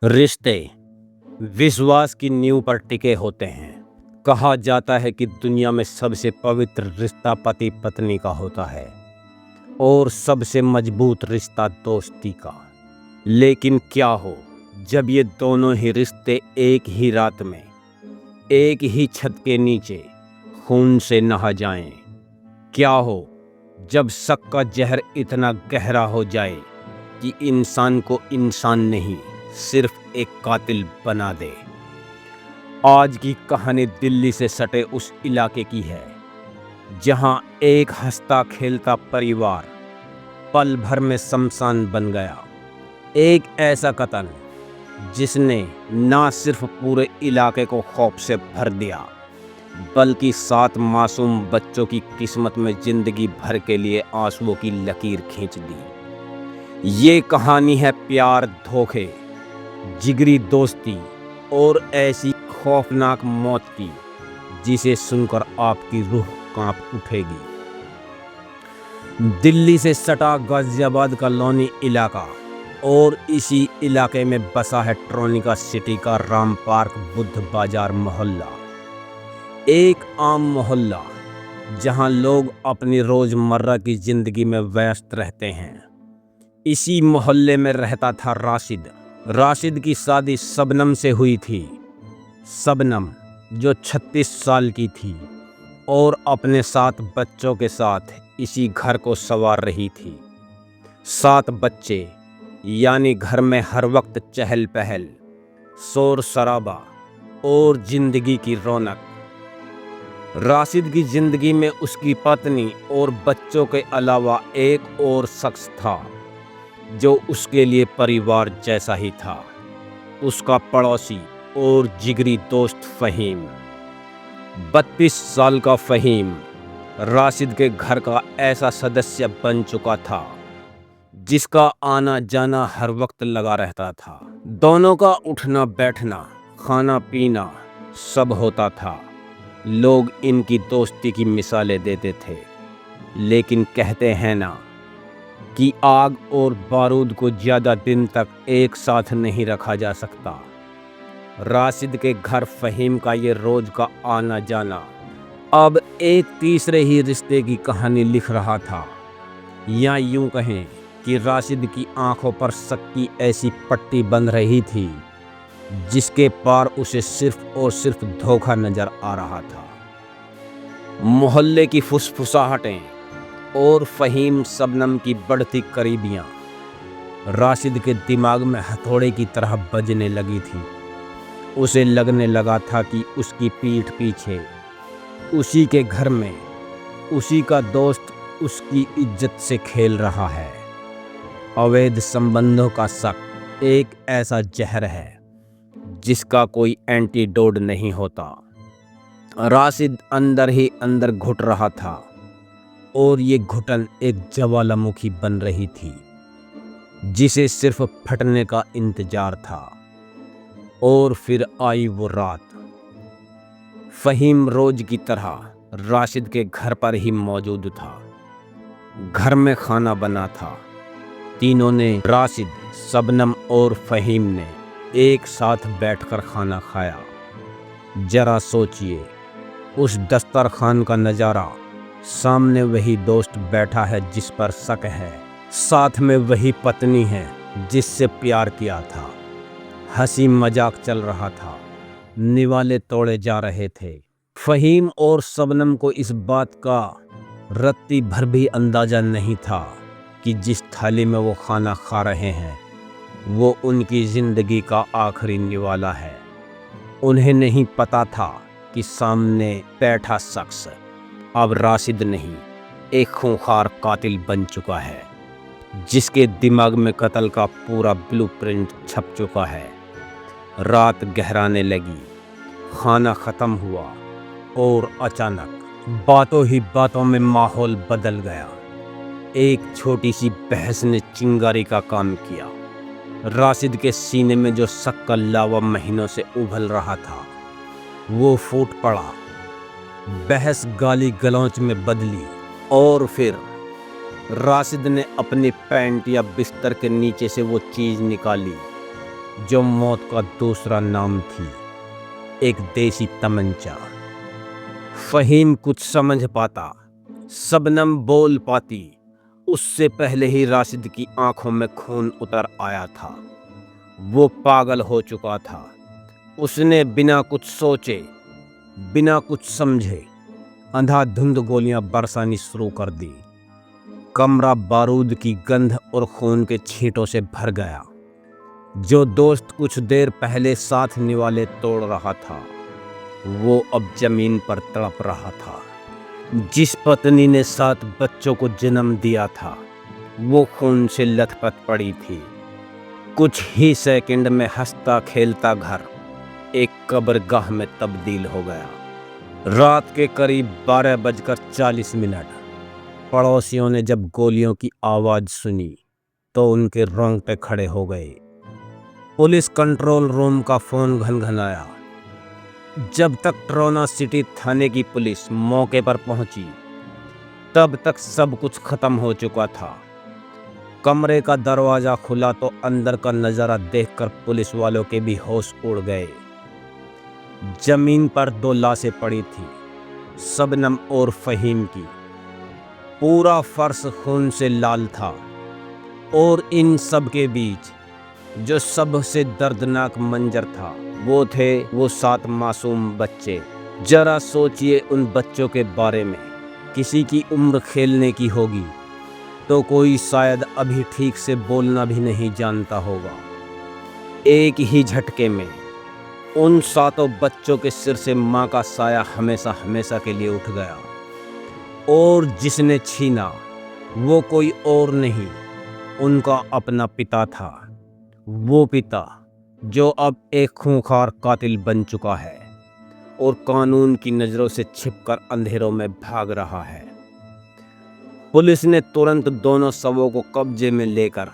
रिश्ते विश्वास की नींव पर टिके होते हैं। कहा जाता है कि दुनिया में सबसे पवित्र रिश्ता पति पत्नी का होता है और सबसे मजबूत रिश्ता दोस्ती का। लेकिन क्या हो जब ये दोनों ही रिश्ते एक ही रात में एक ही छत के नीचे खून से नहा जाएं? क्या हो जब शक का जहर इतना गहरा हो जाए कि इंसान को इंसान नहीं सिर्फ एक कातिल बना दे। आज की कहानी दिल्ली से सटे उस इलाके की है जहां एक हंसता खेलता परिवार पल भर में शमशान बन गया। एक ऐसा कत्ल जिसने ना सिर्फ पूरे इलाके को खौफ से भर दिया बल्कि 7 मासूम बच्चों की किस्मत में जिंदगी भर के लिए आंसुओं की लकीर खींच दी। ये कहानी है प्यार, धोखे, जिगरी दोस्ती और ऐसी खौफनाक मौत की जिसे सुनकर आपकी रूह कांप उठेगी। दिल्ली से सटा गाजियाबाद का लोनी इलाका और इसी इलाके में बसा है ट्रोनिका सिटी का राम पार्क बुद्ध बाजार मोहल्ला। एक आम मोहल्ला जहां लोग अपनी रोजमर्रा की जिंदगी में व्यस्त रहते हैं। इसी मोहल्ले में रहता था राशिद की शादी शबनम से हुई थी। शबनम जो 36 साल की थी और अपने 7 बच्चों के साथ इसी घर को संवार रही थी। 7 बच्चे यानी घर में हर वक्त चहल पहल, शोर शराबा और जिंदगी की रौनक। राशिद की जिंदगी में उसकी पत्नी और बच्चों के अलावा एक और शख्स था जो उसके लिए परिवार जैसा ही था, उसका पड़ोसी और जिगरी दोस्त फ़हीम। 32 साल का फ़हीम राशिद के घर का ऐसा सदस्य बन चुका था जिसका आना जाना हर वक्त लगा रहता था। दोनों का उठना बैठना, खाना पीना सब होता था। लोग इनकी दोस्ती की मिसालें देते थे, लेकिन कहते हैं ना कि आग और बारूद को ज़्यादा दिन तक एक साथ नहीं रखा जा सकता। राशिद के घर फ़हीम का ये रोज़ का आना जाना अब एक तीसरे ही रिश्ते की कहानी लिख रहा था, या यूं कहें कि राशिद की आंखों पर शक की ऐसी पट्टी बंध रही थी जिसके पार उसे सिर्फ और सिर्फ धोखा नजर आ रहा था। मोहल्ले की फुसफुसाहटें और फ़हीम शबनम की बढ़ती करीबियां राशिद के दिमाग में हथौड़े की तरह बजने लगी थी। उसे लगने लगा था कि उसकी पीठ पीछे उसी के घर में उसी का दोस्त उसकी इज्जत से खेल रहा है। अवैध संबंधों का शक एक ऐसा जहर है जिसका कोई एंटीडोट नहीं होता। राशिद अंदर ही अंदर घुट रहा था और ये घुटन एक ज्वालामुखी बन रही थी जिसे सिर्फ फटने का इंतजार था। और फिर आई वो रात। फ़हीम रोज की तरह राशिद के घर पर ही मौजूद था। घर में खाना बना था। तीनों ने, राशिद, शबनम और फ़हीम ने एक साथ बैठकर खाना खाया। जरा सोचिए उस दस्तरखान का नज़ारा। सामने वही दोस्त बैठा है जिस पर शक है, साथ में वही पत्नी है जिससे प्यार किया था। हंसी मजाक चल रहा था, निवाले तोड़े जा रहे थे। फ़हीम और शबनम को इस बात का रत्ती भर भी अंदाज़ा नहीं था कि जिस थाली में वो खाना खा रहे हैं वो उनकी ज़िंदगी का आखिरी निवाला है। उन्हें नहीं पता था कि सामने बैठा शख्स अब राशिद नहीं, एक खूंखार कातिल बन चुका है जिसके दिमाग में कत्ल का पूरा ब्लूप्रिंट छप चुका है। रात गहराने लगी, खाना ख़त्म हुआ और अचानक बातों ही बातों में माहौल बदल गया। एक छोटी सी बहस ने चिंगारी का काम किया। राशिद के सीने में जो शक का लावा महीनों से उबल रहा था वो फूट पड़ा। बहस गाली गलौच में बदली और फिर राशिद ने अपनी पैंट या बिस्तर के नीचे से वो चीज़ निकाली जो मौत का दूसरा नाम थी, एक देसी तमंचा। फहीम कुछ समझ पाता, शबनम बोल पाती, उससे पहले ही राशिद की आंखों में खून उतर आया था। वो पागल हो चुका था। उसने बिना कुछ सोचे, बिना कुछ समझे अंधाधुंध गोलियां बरसानी शुरू कर दी। कमरा बारूद की गंध और खून के छींटों से भर गया। जो दोस्त कुछ देर पहले साथ निवाले तोड़ रहा था, वो अब जमीन पर तड़प रहा था। जिस पत्नी ने 7 बच्चों को जन्म दिया था, वो खून से लथपथ पड़ी थी। कुछ ही सेकंड में हंसता खेलता घर एक कब्रगाह में तब्दील हो गया। रात के करीब 12:40 पड़ोसियों ने जब गोलियों की आवाज सुनी तो उनके रोंगटे खड़े हो गए। पुलिस कंट्रोल रूम का फोन घनघनाया। जब तक ट्रोना सिटी थाने की पुलिस मौके पर पहुंची, तब तक सब कुछ खत्म हो चुका था। कमरे का दरवाजा खुला तो अंदर का नजारा देखकर पुलिस वालों के भी होश उड़ गए। जमीन पर 2 लाशें पड़ी थी, शबनम और फहीम की। पूरा फर्श खून से लाल था और इन सब के बीच जो सबसे दर्दनाक मंजर था, वो थे वो 7 मासूम बच्चे। जरा सोचिए उन बच्चों के बारे में। किसी की उम्र खेलने की होगी तो कोई शायद अभी ठीक से बोलना भी नहीं जानता होगा। एक ही झटके में उन 7 बच्चों के सिर से माँ का साया हमेशा हमेशा के लिए उठ गया। और जिसने छीना वो कोई और नहीं, उनका अपना पिता था। वो पिता जो अब एक खूंखार कातिल बन चुका है और कानून की नज़रों से छिपकर अंधेरों में भाग रहा है। पुलिस ने तुरंत दोनों शवों को कब्जे में लेकर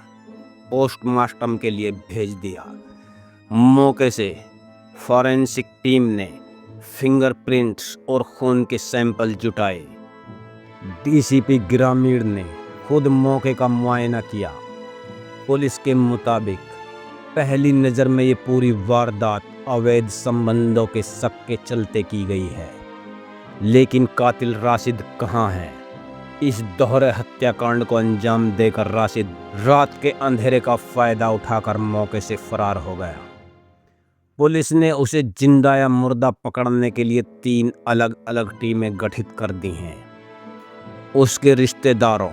पोस्टमार्टम के लिए भेज दिया। मौके से फॉरेंसिक टीम ने फिंगरप्रिंट्स और खून के सैंपल जुटाए। डीसीपी ग्रामीण ने खुद मौके का मुआयना किया। पुलिस के मुताबिक पहली नज़र में ये पूरी वारदात अवैध संबंधों के शक के चलते की गई है। लेकिन कातिल राशिद कहाँ है? इस दोहरे हत्याकांड को अंजाम देकर राशिद रात के अंधेरे का फायदा उठाकर मौके से फरार हो गया। पुलिस ने उसे जिंदा या मुर्दा पकड़ने के लिए 3 अलग अलग टीमें गठित कर दी हैं। उसके रिश्तेदारों,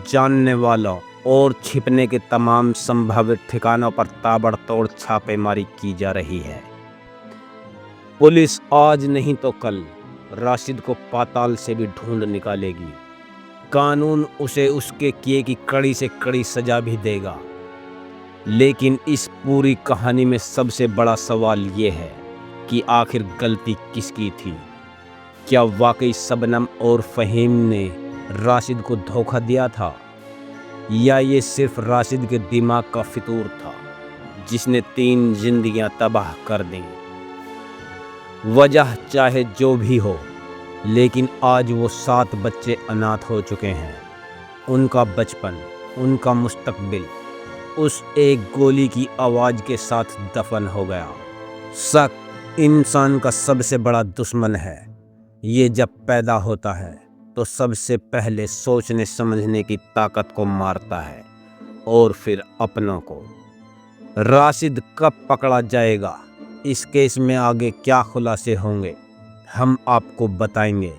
जानने वालों और छिपने के तमाम संभावित ठिकानों पर ताबड़तोड़ छापेमारी की जा रही है। पुलिस आज नहीं तो कल राशिद को पाताल से भी ढूंढ निकालेगी। कानून उसे उसके किए की कड़ी से कड़ी सजा भी देगा। लेकिन इस पूरी कहानी में सबसे बड़ा सवाल ये है कि आखिर गलती किसकी थी? क्या वाकई शबनम और फहीम ने राशिद को धोखा दिया था, या ये सिर्फ राशिद के दिमाग का फितूर था जिसने 3 जिंदगियां तबाह कर दी? वजह चाहे जो भी हो, लेकिन आज वो 7 बच्चे अनाथ हो चुके हैं। उनका बचपन, उनका मुस्तकबिल उस एक गोली की आवाज़ के साथ दफन हो गया। शक इंसान का सबसे बड़ा दुश्मन है। ये जब पैदा होता है तो सबसे पहले सोचने समझने की ताकत को मारता है और फिर अपनों को। राशिद कब पकड़ा जाएगा, इस केस में आगे क्या खुलासे होंगे, हम आपको बताएंगे।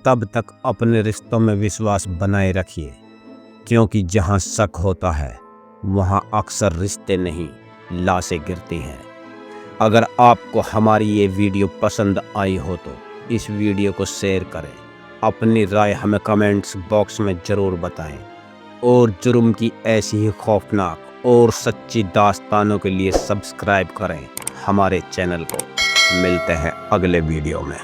तब तक अपने रिश्तों में विश्वास बनाए रखिए, क्योंकि जहां शक होता है वहां अक्सर रिश्ते नहीं, लाशें गिरती हैं। अगर आपको हमारी ये वीडियो पसंद आई हो तो इस वीडियो को शेयर करें। अपनी राय हमें कमेंट्स बॉक्स में ज़रूर बताएं और जुर्म की ऐसी ही खौफनाक और सच्ची दास्तानों के लिए सब्सक्राइब करें हमारे चैनल को। मिलते हैं अगले वीडियो में।